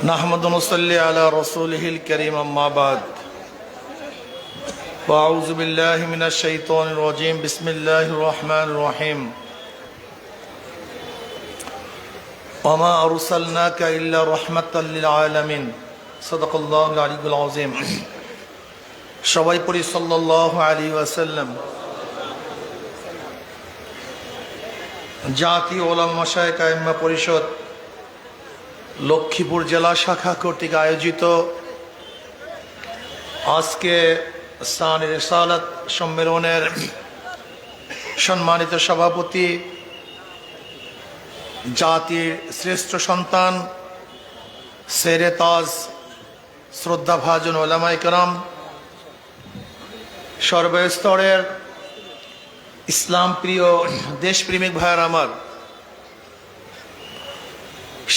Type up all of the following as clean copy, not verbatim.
नहमदु नसल्ली अला रसूलिहिल करीम अम्मा बाद वअऊज़ु बिल्लाहि मिनश शैतानिर रजीम बिस्मिल्लाहिर रहमानिर रहीम वमा अरसलनाका इल्ला रहमताल लिल आलामीन सदकाल्लाहुल अलियुल अज़ीम। सबाई पढ़ी सल्लल्लाहु अलैहि वसल्लम। জাতীয় ওলামা মাশায়েখ আইম্মা পরিষদ লক্ষ্মীপুর জেলা শাখা কর্তৃক আয়োজিত আজকে শান রিসালাত সম্মেলনের সম্মানিত সভাপতি, জাতির শ্রেষ্ঠ সন্তান, শেরে তাজ, শ্রদ্ধাভাজন ওলামায়ে কেরাম, সর্বস্তরের ইসলাম প্রিয় দেশপ্রেমিক ভাইয়ের আমার,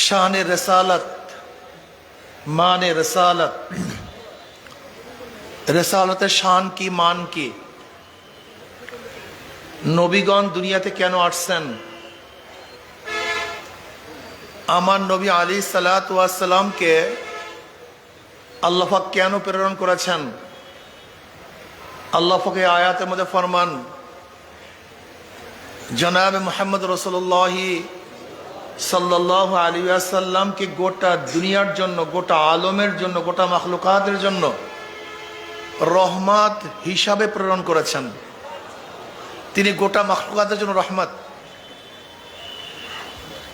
শানে রেসালাত, মানে রেসালাত, রেসালতের শান কি, মান কি, নবীগণ দুনিয়াতে কেন আসছেন, আমার নবী আলাইহিস সালাতু ওয়াস সালামকে আল্লাহ পাক কেন প্রেরণ করেছেন। আল্লাহ পাক এই আয়াতের মধ্যে ফরমান, জনাব মুহাম্মদ রাসূলুল্লাহ সাল্লাল্লাহু আলাইহি ওয়াসাল্লামকে গোটা দুনিয়ার জন্য, গোটা আলমের জন্য, গোটা মাখলুকাতের জন্য রহমত হিসাবে প্রেরণ করেছেন। তিনি গোটা মাখলুকাতের জন্য রহমত,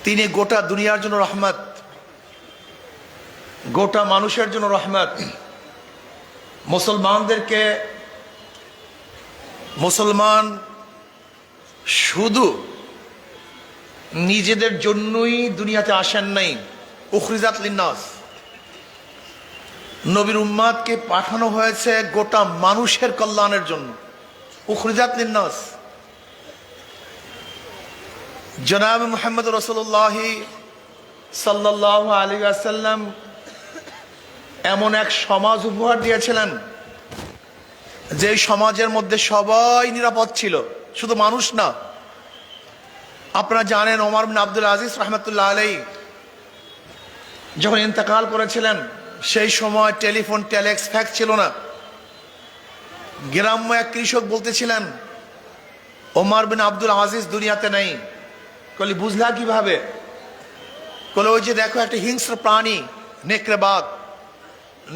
তিনি গোটা দুনিয়ার জন্য রহমত, গোটা মানুষের জন্য রহমত। মুসলমানদেরকে, মুসলমান শুধু নিজেদের জন্যই দুনিয়াতে আসেন নাই, উখরিজাত লিন্নাস, নবীর উম্মাদকে পাঠানো হয়েছে গোটা মানুষের কল্যাণের জন্য, উখরিজাত লিন্নাস। জনাব মুহাম্মদ রাসূলুল্লাহ সাল্লাল্লাহু আলাইহি ওয়াসাল্লাম এমন এক সমাজ উপহার দিয়েছিলেন যে সমাজের মধ্যে সবাই নিরাপদ ছিল, শুধু মানুষ না। আপনারা জানেন ওমর বিন আব্দুল আজিজ রাহমাতুল্লাহ আলাইহি যখন ইন্তেকাল করেছিলেন, সেই সময় টেলিফোন, টেলেক্স, ফ্যাক্স ছিল না। গ্রাম্য এক কৃষক বলতেছিলেন, ওমর বিন আব্দুল আজিজ দুনিয়াতে নেই। কলি বুঝলা কিভাবে? কলে ওই যে দেখো একটা হিংস্র প্রাণী, নেকড়ে বাঘ,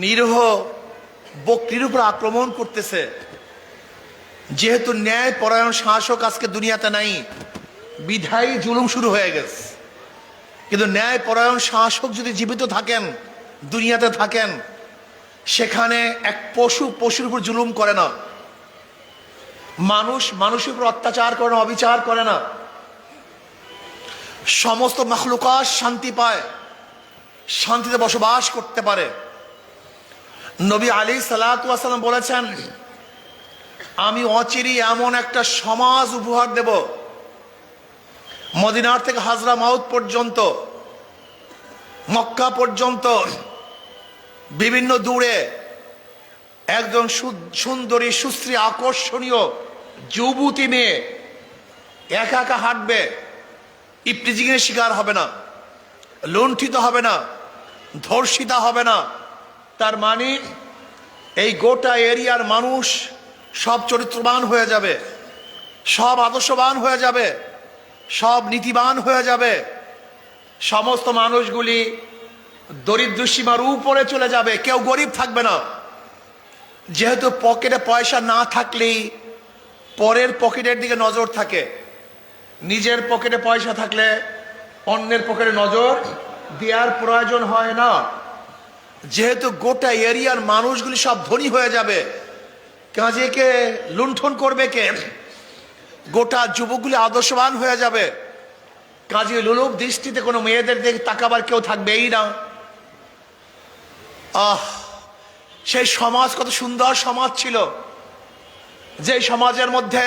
নিরীহ বকরির উপর আক্রমণ করতেছে। যেহেতু ন্যায় পরায়ণ শাসক আজকে দুনিয়াতে নাই, বিধায়ী জুলুম শুরু হয়ে গেছে। কিন্তু ন্যায় পরায়ণ শাসক যদি জীবিত থাকেন, দুনিয়াতে থাকেন, সেখানে এক পশু পশুর উপর জুলুম করে না, মানুষ মানুষের উপর অত্যাচার করে না, অবিচার করে না। সমস্ত মাখলুকাত শান্তি পায়, শান্তিতে বসবাস করতে পারে। নবী আলাইহিস সালাতু ওয়াস সালাম বলেছেন, আমি অচিরেই এমন একটা সমাজ উপহার দেব, মদিনার থেকে হাজরা মাউত পর্যন্ত, মক্কা পর্যন্ত, বিভিন্ন দূরে একজন সুন্দরী, সুশ্রী, আকর্ষণীয় যুবতী মেয়ে একা একা হাঁটবে, ইপটিজিংয়ের শিকার হবে না, লুণ্ঠিত হবে না, ধর্ষিতা হবে না। তার মানে এই গোটা এরিয়ার মানুষ সব চরিত্রবান হয়ে যাবে, সব আদর্শবান হয়ে যাবে, সব নীতিবান হয়ে যাবে। সমস্ত মানুষগুলি দরিদ্র সীমার উপরে চলে যাবে, কেউ গরিব থাকবে না। যেহেতু পকেটে পয়সা না থাকলেই পরের পকেটের দিকে নজর থাকে, নিজের পকেটে পয়সা থাকলে অন্যের পকেটে নজর দেওয়ার প্রয়োজন হয় না। যেহেতু গোটা এরিয়ার মানুষগুলি সব ধনী হয়ে যাবে, কাজে কে লুণ্ঠন করবে কে? গোটা যুবকগুলি আদর্শবান হয়ে যাবে, কাজে লোলুপ দৃষ্টিতে কোনো মেয়েদের দিকে তাকাবার কেউ থাকবেই না। সেই সমাজ কত সুন্দর সমাজ ছিল, যে সমাজের মধ্যে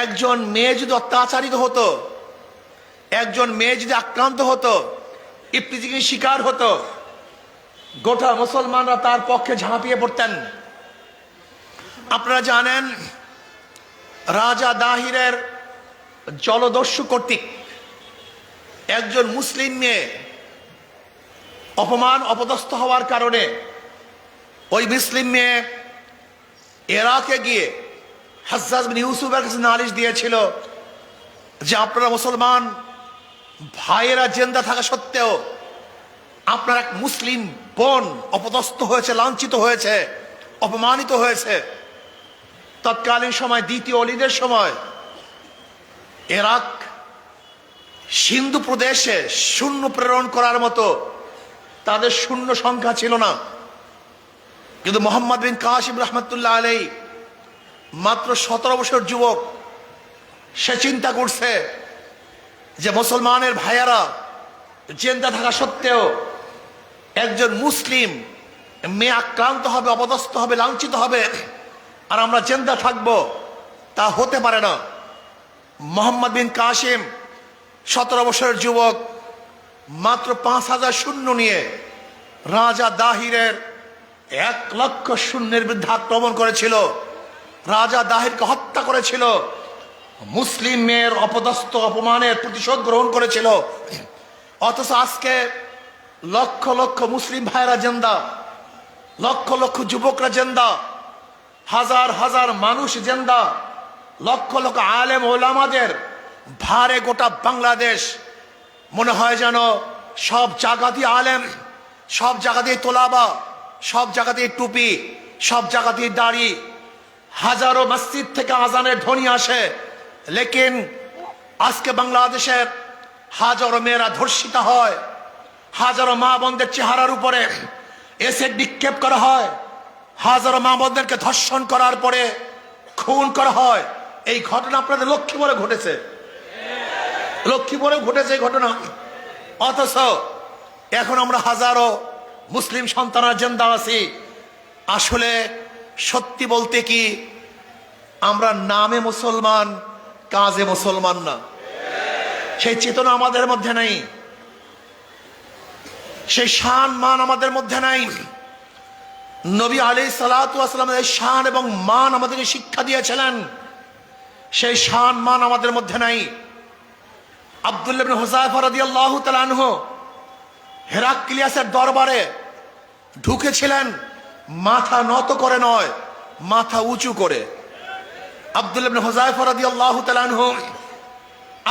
একজন মেয়ে যদি অত্যাচারিত হতো, একজন মেয়ে যদি আক্রান্ত হতো, ইপটিজিংয়ের শিকার হতো, গোটা মুসলমানরা তার পক্ষে ঝাঁপিয়ে পড়তেন। আপনারা জানেন রাজা দাহিরের জলদস্যু কর্তৃক একজন মুসলিম মেয়ে অপমান অপদস্থ হওয়ার কারণে ওই মুসলিম মেয়ে ইরাকে গিয়ে হাজ্জাজ বিন ইউসুফের কাছে নালিশ দিয়েছিল যে আপনারা মুসলমান ভাইয়েরা জিন্দা থাকা সত্ত্বেও আপনার এক মুসলিম বোন অপদস্থ হয়েছে, লাঞ্ছিত হয়েছে, অপমানিত হয়েছে। তৎকালীন সময় দ্বিতীয় অলিদের সময় ইরাক সিন্ধু প্রদেশে সৈন্য প্রেরণ করার মতো তাদের শূন্য সংখ্যা ছিল না, কিন্তু মোহাম্মদ বিন কাসিম রহমতুল্লাহ আলাইহি মাত্র 17 বছর যুবক, সে চিন্তা করছে যে মুসলমানের ভাইয়ারা জিন্দা থাকা সত্ত্বেও একজন মুসলিম মেয়ে আক্রান্ত হবে, অপদস্থ হবে, লাঞ্ছিত হবে, আর আমরা জিন্দা থাকবো, তা হতে পারে না। মোহাম্মদ বিন কাসিম 17 বছরের যুবক মাত্র 5000 সৈন্য নিয়ে রাজা দাহিরের 1 লক্ষ সৈন্যের বিরুদ্ধে আক্রমণ করেছিল, রাজা দাহিরকে হত্যা করেছিল, মুসলিম মেয়ের অপদস্থ অপমানের প্রতিশোধ গ্রহণ করেছিল। অথচ আজকে লক্ষ লক্ষ মুসলিম ভাইরা জিন্দা, লক্ষ লক্ষ যুবকরা জিন্দা, হাজার হাজার মানুষ জিন্দা, লক্ষ লক্ষ আলেম ওলামাদের ভারে গোটা বাংলাদেশ। মনে হয় যেন সব জায়গাতেই আলেম, সব জায়গাতেই তোলাবা, সব জায়গাতেই টুপি, সব জায়গাতেই দাড়ি, হাজারো মসজিদ থেকে আজানের ধ্বনি আসে, লেকিন আজকে বাংলাদেশের হাজারো মেয়েরা ধর্ষিত হয়, হাজারো মা বোনদের চেহারার উপরে এসিড নিক্ষেপ করা হয়, হাজারো মা বোনদেরকে ধর্ষণ করার পরে খুন করা হয়। এই ঘটনা আপনাদের লক্ষ্মীপুরে ঘটেছে, লক্ষ্মীপুরে ঘটেছে এই ঘটনা। অথচ এখন আমরা হাজারো মুসলিম সন্তানরা জিন্দা আছি। আসলে সত্যি বলতে কি, আমরা নামে মুসলমান, কাজে মুসলমান না। সেই চেতনা আমাদের মধ্যে নাই, সেই শান মান আমাদের মধ্যে নাই। নবী আলাইহিস সালাতু ওয়াস সালামের শান এবং মান আমাদেরকে শিক্ষা দিয়েছিলেন, সেই শান মান আমাদের মধ্যে নাই। আব্দুল্লাহ ইবনে হুযায়ফা রাদিয়াল্লাহু তাআলা আনহু হেরাক্লিয়াসের দরবারে ঢুকেছিলেন মাথা নত করে নয়, মাথা উঁচু করে। আব্দুল্লাহ ইবনে হুযায়ফা রাদিয়াল্লাহু তাআলা আনহু,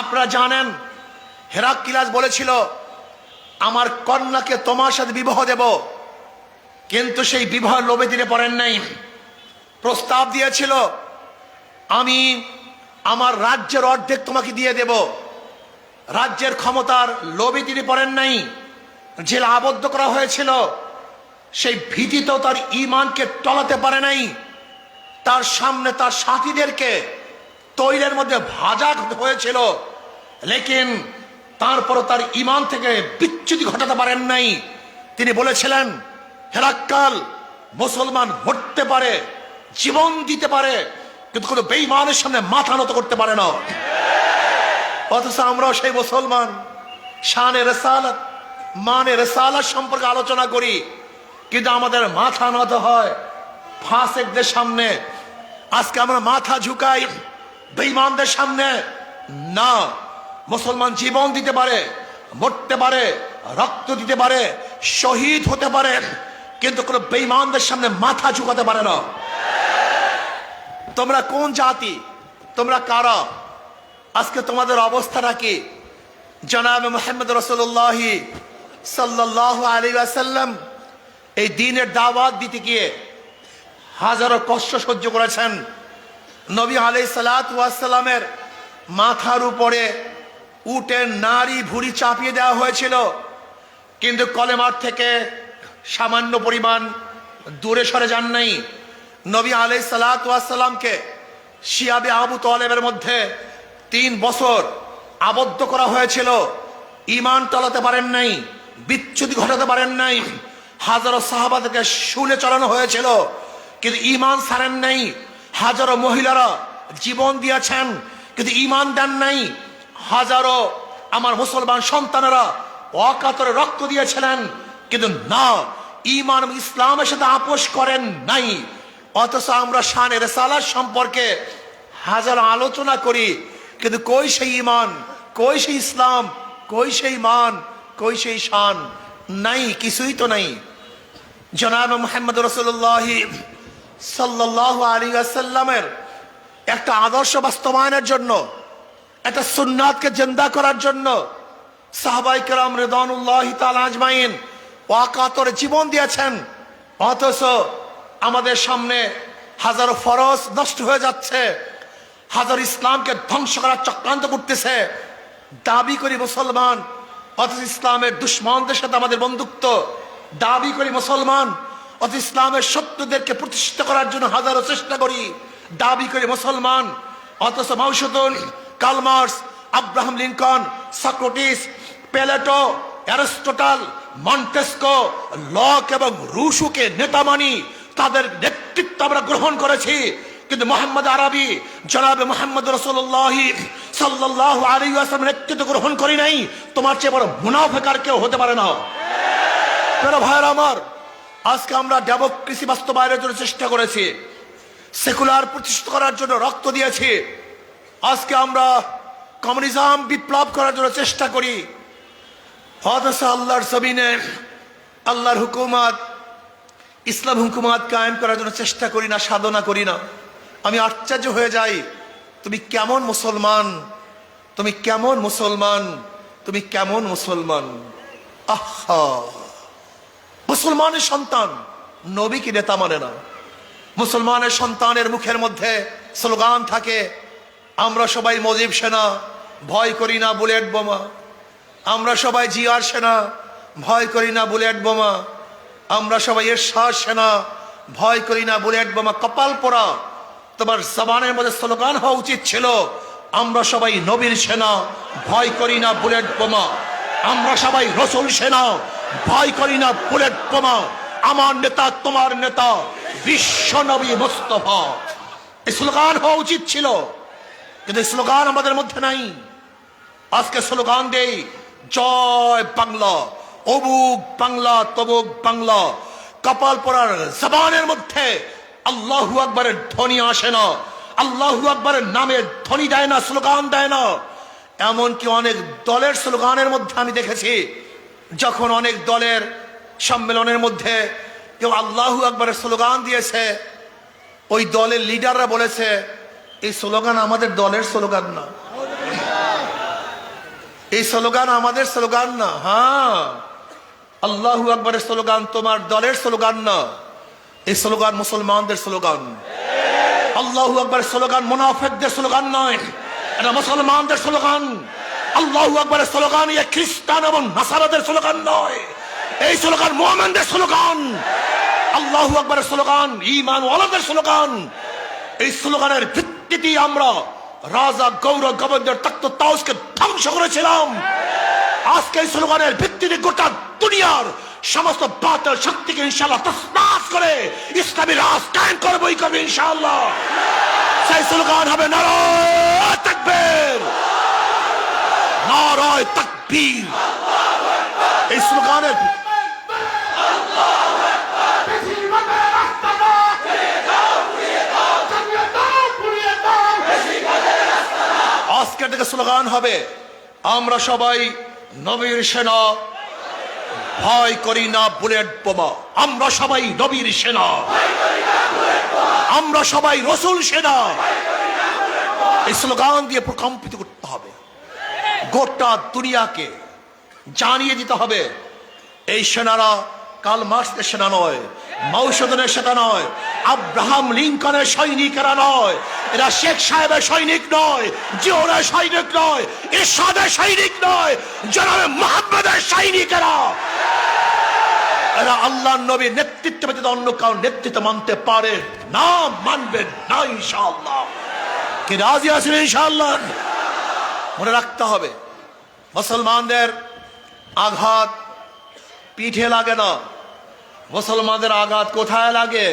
আপনারা জানেন হেরাক্লিয়াস বলেছিল আমার কন্যাকে তোমার সাথে বিবাহ দেব, কিন্তু সেই বিবাহ লোভে দিতে পারেন নাই। প্রস্তাব দিয়েছিল আমি আমার রাজ্যের অর্ধেক তোমাকে দিয়ে দেব, রাজ্যের ক্ষমতার লোভে তিনি পারেন নাই। জেলে আবদ্ধ করা হয়েছিল, সেই ভীতিতেও তার ঈমানকে টলাতে পারে নাই। তার সামনে তার সাথীদেরকে তৈলের মধ্যে ভাজা হয়েছিল, লেকিন তারপরও তার ঈমান থেকে বিচ্যুতি ঘটাতে পারেন নাই। তিনি বলেছিলেন হেরাক্কাল, মুসলমান মরতে পারে, জীবন দিতে পারে, কিন্তু কোনো বেঈমানের সামনে মাথা নত করতে পারে না। অথচ আমরাও সেই মুসলমান, শানে রিসালাত, মানে রিসালাত সম্পর্কে আলোচনা করি, কিন্তু আমাদের মাথা নত হয় ফাসিকদের সামনে। আজকে আমরা মাথা ঝুঁকাই বেঈমানদের সামনে। না, মুসলমান জীবন দিতে পারে, মরতে পারে, রক্ত দিতে পারে, শহীদ হতে পারে, কিন্তু কোনো বেঈমানদের সামনে মাথা ঝুঁকাতে পারে না। তোমরা কোন জাতি, তোমরা কারা? আজকে তোমাদের অবস্থাটা কি? জনাব মুহাম্মদ রাসূলুল্লাহ সাল্লাল্লাহু আলাইহি ওয়াসাল্লাম এই দ্বীনের দাওয়াত দিতে গিয়ে হাজারো কষ্ট সহ্য করেছেন। নবী আলাইহিস সালাতু ওয়াস সালামের মাথার উপরে উটের নাড়ি ভুঁড়ি চাপিয়ে দেওয়া হয়েছিল, কিন্তু কলেমার থেকে সামান্য পরিমাণ দূরে সরে যান নাই। নবী আলাইহিস সালাতু ওয়াস সালামকে শিয়াবে আবু তালেবের মধ্যে 3 বছর আবদ্ধ করা হয়েছিল, ঈমান টলাতে পারেন নাই, বিচ্যুতি ঘটাতে পারেন নাই। হাজারো সাহাবাদেরকে শুলে চড়ানো হয়েছিল, কিন্তু ঈমান ছাড়েন নাই। হাজারো মহিলারা জীবন দিয়েছেন, কিন্তু ঈমান দেন নাই। হাজারো আমার মুসলমান সন্তানেরা অকাতরে রক্ত দিয়েছিলেন, কিন্তু না, ঈমান এবং ইসলামের সাথে আপোষ করেন নাই। অথচ আমরা শানে রিসালাত সম্পর্কে হাজারো আলোচনা করি, কিন্তু কই সেই ঈমান, কই সেই ইসলাম, কই সেই মান, কই সেই শান? নাই, কিছুই তো নাই। জনাব মুহাম্মদ রাসূলুল্লাহ সাল্লাল্লাহু আলাইহি ওয়াসাল্লামের একটা আদর্শ বাস্তবায়নের জন্য, একটা সুন্নাতকে জিন্দা করার জন্য সাহাবায়ে কেরাম রিদওয়ানুল্লাহি তাআলা আজমাইন ওয়াকাতরে জীবন দিয়েছেন। অথচ আমাদের সামনে হাজারো ফরজ নষ্ট হয়ে যাচ্ছে, হাজার ইসলামকে ধ্বংস করার চক্রান্ত করতেছে। দাবি করি মুসলমান, অথচ ইসলামের দুশ্মনদের সাথে আমাদের বন্ধুত্ব। দাবি করি মুসলমান, অথচ ইসলামের শত্রুদেরকে প্রতিষ্ঠিত করার জন্য হাজারো চেষ্টা করি। দাবি করি মুসলমান, অথচ মাউসুতুন, Karl Marx, Abraham Lincoln, Socrates, Plato, Aristotle, Montesquieu, Locke এবং রুশোকে নেতা মানি, তাদের নেতৃত্ব আমরা গ্রহণ করেছি। কিন্তু মোহাম্মদ আরবি, জনাবে মোহাম্মদ রাসূলুল্লাহ সাল্লাল্লাহু আলাইহি ওয়াসাল্লামের নেতৃত্ব গ্রহণ করি নাই। তোমার চেয়ে বড় মুনাফিক আর কেউ হতে পারে না। প্রিয় ভাইরা আমার, আজকে আমরা ডেমোক্রেসি বাস্তবায়নের জন্য চেষ্টা করেছি, সেকুলার প্রতিষ্ঠিত করার জন্য রক্ত দিয়েছি। আজকে আমরা কমিউনিজম বিপ্লব করার জন্য চেষ্টা করি, অথচ আল্লাহর জমিনে আল্লাহর হুকুমত, ইসলাম হুকুমত কায়েম করার জন্য চেষ্টা করি না, সাধনা করি না। আমি আশ্চর্য হয়ে যাই, তুমি কেমন মুসলমান, তুমি কেমন মুসলমান, তুমি কেমন মুসলমান। আহা, মুসলমানের সন্তান নবীকে নেতা মানে না। মুসলমানের সন্তানের মুখের মধ্যে স্লোগান থাকে, আমরা সবাই মুজিব সেনা, ভয় করি না বুলেট বোমা। আমরা সবাই জিয়ার সেনা, ভয় করি না বুলেট বোমা। আমরা সবাই এরশাদ সেনা, ভয় করি না বুলেট বোমা। কপাল পোড়া, তোমার জবানের মধ্যে স্লোগান হওয়া উচিত ছিল, আমরা সবাই নবীর সেনা, ভয় করি না বুলেট বোমা। আমরা সবাই রসুল সেনা, ভয় করি না বুলেট বোমা। আমার নেতা তোমার নেতা বিশ্ব নবী মুস্তাফা। এই স্লোগান হওয়া উচিত ছিল, কিন্তু স্লোগান আমাদের মধ্যে নাই। আজকে স্লোগান দেই, জয় বাংলা, অবুক বাংলা, তবুক বাংলা। কপাল পরার জবানের মধ্যে আল্লাহু আকবরের ধ্বনি আসে না, আল্লাহু আকবরের নামের ধ্বনি দেয় না, স্লোগান দেয় না। এমনকি অনেক দলের স্লোগানের মধ্যে আমি দেখেছি, যখন অনেক দলের সম্মেলনের মধ্যে কেউ আল্লাহু আকবরের স্লোগান দিয়েছে, ওই দলের লিডাররা বলেছে এই স্লোগান আমাদের দলের স্লোগান না, এই স্লোগান আমাদের স্লোগান না। হ্যাঁ, আল্লাহু আকবরের স্লোগান তোমার দলের স্লোগান না, এই স্লোগান মুসলমানদের স্লোগান। আল্লাহু আকবরের স্লোগান মুনাফিকদের স্লোগান নয়, এটা মুসলমানদের স্লোগান। আল্লাহু আকবরের স্লোগান এই খ্রিস্টান এবং নাসারাদের স্লোগান নয়, এই স্লোগান মুমিনদের স্লোগান। আল্লাহু আকবরের স্লোগান ঈমান ওয়ালাদের স্লোগান। এই স্লোগানের ভিত্তিতে আমরা রাজা গৌর গোবিন্দের তখ্ত তাউসকে ধ্বংস করেছিলাম। আজকে এই স্লোগানের ভিত্তিতে গোটা দুনিয়ার সমস্ত বাতিল শক্তিকে ইনশাআল্লাহ তসনাস করে ইসলামী রাজ কায়েম করবই করবে ইনশাআল্লাহ। সেই স্লোগান হবে নারায়ে তাকবীর, নারায়ে তাকবীর। এই স্লোগানের আজকের থেকে স্লোগান হবে, আমরা সবাই নবীর সেনা, ভয় করি না বুলেট বোমা। আমরা সবাই নবীর সেনা, আমরা সবাই রসুল সেনা। এই স্লোগান দিয়ে প্রকম্পিত করতে হবে, গোটা দুনিয়াকে জানিয়ে দিতে হবে এই সেনারা কার্ল মার্কসের সেনা নয়, মাউসুতুনের সেনা নয়, আব্রাহাম লিঙ্কনের সৈনিকেরা নয়, এরা শেখ সাহেবের সৈনিক নয়, জিওরের সৈনিক নয়, এরশাদের সৈনিক নয়, জনাবে মুহাম্মদের সৈনিকেরা। এরা আল্লাহর নবীর নেতৃত্ব ব্যতীত অন্য কারো নেতৃত্ব মানতে পারে না, মানবেন না ইনশাআল্লাহ। কি রাজি আছেন ইনশাআল্লাহ? মনে রাখতে হবে, মুসলমানদের আঘাত পিঠে লাগে না, মুসলমানদের আঘাত কোথায় লাগে?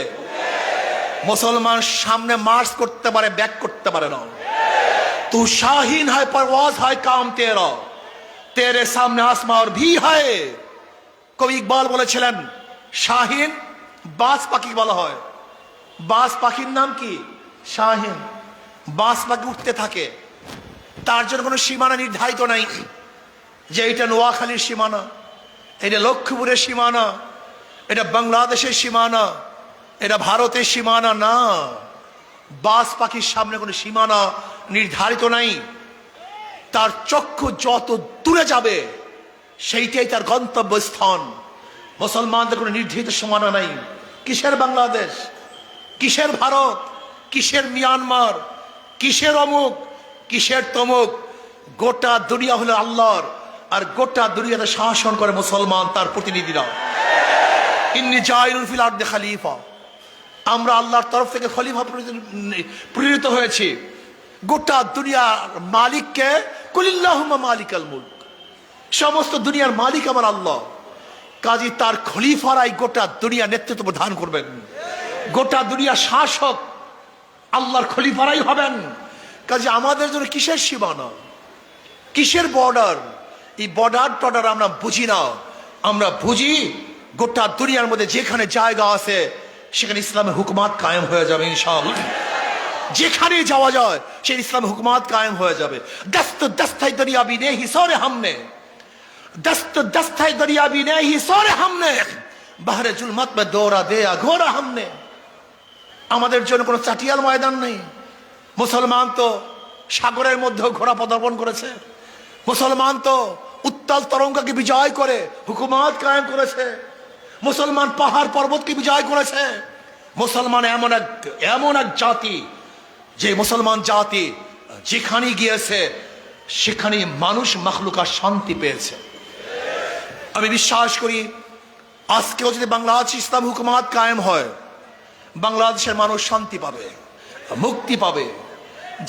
মুসলমান সামনে মার্চ করতে পারে, ব্যাক করতে পারে না। তু শাহিন হয়, परवाज है काम तेरा, तेरे सामने आसमां और भी है। কবি ইকবাল বলেছিলেন, শাহিন বাজ পাখি বলা হয়। বাজ পাখির নাম কি? শাহিন। বাজ পাখি উঠতে থাকে, তার জন্য কোনো সীমানা নির্ধারিত নাই যে এটা নোয়াখালীর সীমানা, এটা লক্ষ্মীপুরের সীমানা, এটা বাংলাদেশের সীমানা, এটা ভারতের সীমানা না। বাজ পাখির সামনে কোনো সীমানা নির্ধারিত নাই। তার চক্ষু যত দূরে যাবে সেইটাই তার গন্তব্যস্থান। মুসলমানদের কোনো নির্ধারিত সীমানা নাই। কিসের বাংলাদেশ, কিসের ভারত, কিসের মিয়ানমার, কিসের অমুক, কিসের তমুক? গোটা দুনিয়া হলো আল্লাহর, আর গোটা দুনিয়াতে শাসন করে মুসলমান, তার প্রতিনিধিরা। ইন্নী জাইলুন ফিল আরদি খলিফা, আমরা আল্লাহর তরফ থেকে খলিফা প্রেরিত হয়েছি। গোটা দুনিয়ার মালিককে কুলিল্লাহুম্মা মালিকাল মুলক, সমস্ত দুনিয়ার মালিক আমার আল্লাহ। কাজী তার খলিফারাই গোটা দুনিয়া নেতৃত্ব প্রদান করবেন। গোটা দুনিয়ার শাসক আল্লাহর খলিফারাই হবেন। কাজে আমাদের জন্য কিসের সীমানা, কিসের বর্ডার? এই বর্ডার টর্ডার আমরা বুঝি না। আমরা বুঝি গোটা দুনিয়ার মধ্যে যেখানে জায়গা আছে সেখানে ইসলামের হুকুমাত কায়েম হয়ে যাবে ইনশাআল্লাহ। যেখানে যাওয়া যায় সেই ইসলামের হুকুমাত কায়েম হয়ে যাবে। দস্ত দস্তাই দরিয়া বি নেহি সরে হামনে, দস্ত দস্তাই দরিয়া বি নেহি সরে হামনে, বাহরে জুলমত মে দৌড়া দেয়া ঘোরা হামনে। আমাদের জন্য কোনো চাটিয়াল ময়দান নেই। মুসলমান তো সাগরের মধ্যেও ঘোড়া পদার্পণ করেছে। মুসলমান তো উত্তাল তরঙ্গকে বিজয় করে হুকুমাত কায়েম করেছে। মুসলমান পাহাড় পর্বতকে বিজয় করেছে। মুসলমান এমন এক জাতি, যে মুসলমান জাতি যেখানে গিয়েছে সেখানে মানুষ মাখলুকা শান্তি পেয়েছে। আমি বিশ্বাস করি আজকেও যদি বাংলাদেশ ইসলাম হুকুমাত কায়েম হয়, বাংলাদেশের মানুষ শান্তি পাবে, মুক্তি পাবে।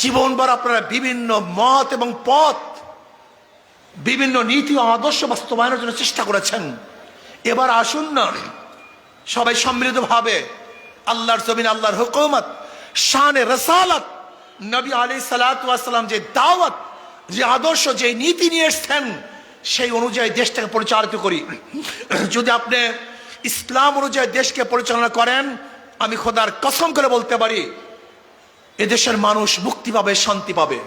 জীবনভর আপনারা বিভিন্ন মত এবং পথ, বিভিন্ন নীতি ও আদর্শ বাস্তবায়নের জন্য চেষ্টা করেছেন। এবার আসুন না সবাই সম্মিলিতভাবে আল্লাহর জমিন, আল্লাহর হুকুমত, শানে রসালত, নবী আলাইহিস সালাতু ওয়াস সালাম যে দাওয়াত, যে আদর্শ, যে নীতি নিয়ে এসেছেন সেই অনুযায়ী দেশটাকে পরিচালিত করি। যদি আপনি ইসলাম অনুযায়ী দেশকে পরিচালনা করেন, আমি খোদার কসম করে বলতে পারি এদেশের মানুষ মুক্তি পাবে, শান্তি পাবে।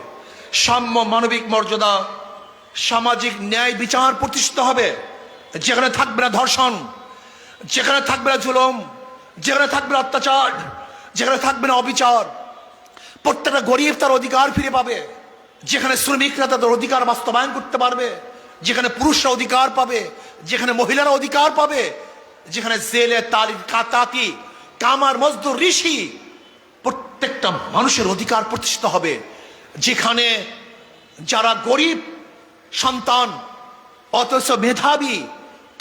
সাম্য, মানবিক মর্যাদা, সামাজিক ন্যায় বিচার প্রতিষ্ঠিত হবে। যেখানে থাকবে না ধর্ষণ, যেখানে থাকবে না জুলুম, যেখানে থাকবে না অত্যাচার, যেখানে থাকবে না অবিচার, প্রত্যেকটা গরিব তার অধিকার ফিরে পাবে। যেখানে শ্রমিকরা তাদের অধিকার বাস্তবায়ন করতে পারবে, যেখানে পুরুষরা অধিকার পাবে, যেখানে মহিলারা অধিকার পাবে, যেখানে জেলে তাঁতি, কামার, মজদুর, ঋষি, প্রত্যেকটা মানুষের অধিকার প্রতিষ্ঠিত হবে। যেখানে যারা গরিব সন্তান অথচ মেধাবী,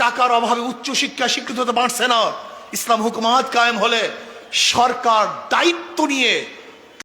টাকার অভাবে উচ্চশিক্ষা শিক্ষিত হতে পারছে না, ইসলাম হুকুমাত কায়েম হলে সরকার দায়িত্ব নিয়ে